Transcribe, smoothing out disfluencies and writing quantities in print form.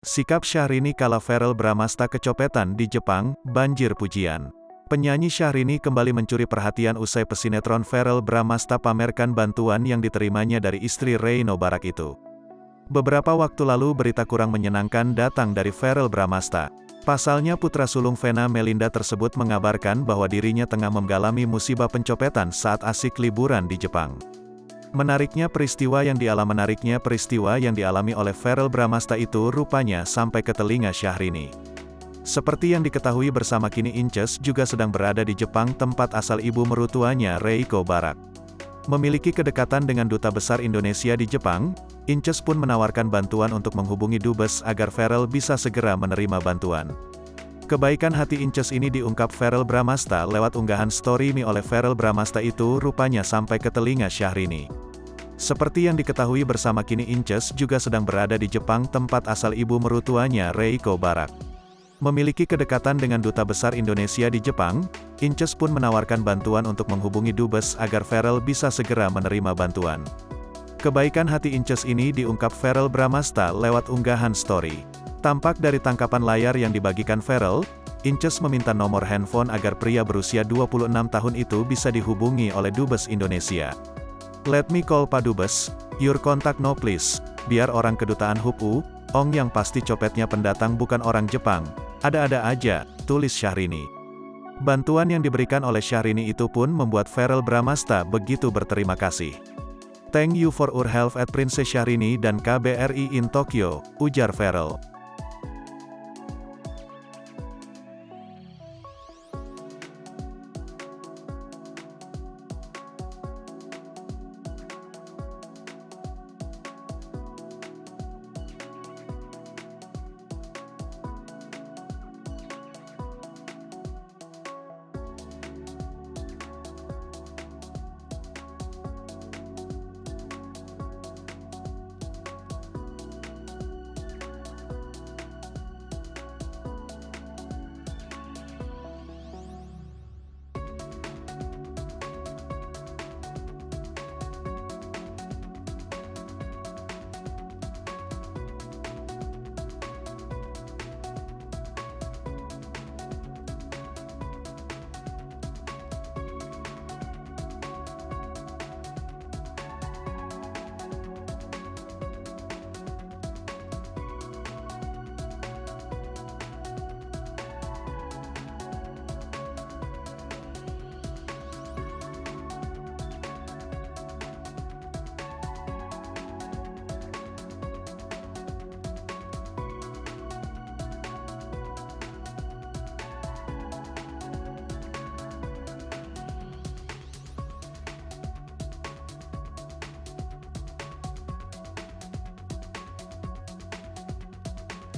Sikap Syahrini kala Verrell Bramasta kecopetan di Jepang, banjir pujian. Penyanyi Syahrini kembali mencuri perhatian usai pesinetron Verrell Bramasta pamerkan bantuan yang diterimanya dari istri Reino Barak itu. Beberapa waktu lalu berita kurang menyenangkan datang dari Verrell Bramasta. Pasalnya putra sulung Vena Melinda tersebut mengabarkan bahwa dirinya tengah mengalami musibah pencopetan saat asik liburan di Jepang. Menariknya peristiwa yang dialami oleh Verrell Bramasta itu rupanya sampai ke telinga Syahrini. Seperti yang diketahui bersama kini Inces juga sedang berada di Jepang tempat asal ibu mertuanya Reiko Barak. Memiliki kedekatan dengan Duta Besar Indonesia di Jepang, Inces pun menawarkan bantuan untuk menghubungi Dubes agar Verrell bisa segera menerima bantuan. Kebaikan hati Inces ini diungkap Verrell Bramasta lewat unggahan story mie oleh Verrell Bramasta itu rupanya sampai ke telinga Syahrini. Seperti yang diketahui bersama kini Inces juga sedang berada di Jepang tempat asal ibu mertuanya Reiko Barak. Memiliki kedekatan dengan Duta Besar Indonesia di Jepang, Inces pun menawarkan bantuan untuk menghubungi Dubes agar Verrell bisa segera menerima bantuan. Kebaikan hati Inces ini diungkap Verrell Bramasta lewat unggahan story. Tampak dari tangkapan layar yang dibagikan Verrell, Inces meminta nomor handphone agar pria berusia 26 tahun itu bisa dihubungi oleh Dubes Indonesia. "Let me call Pak Dubes, your contact no please, biar orang kedutaan HUPU, ong yang pasti copetnya pendatang bukan orang Jepang, ada-ada aja," tulis Syahrini. Bantuan yang diberikan oleh Syahrini itu pun membuat Verrell Bramasta begitu berterima kasih. "Thank you for your help at Princess Syahrini dan KBRI in Tokyo," ujar Verrell.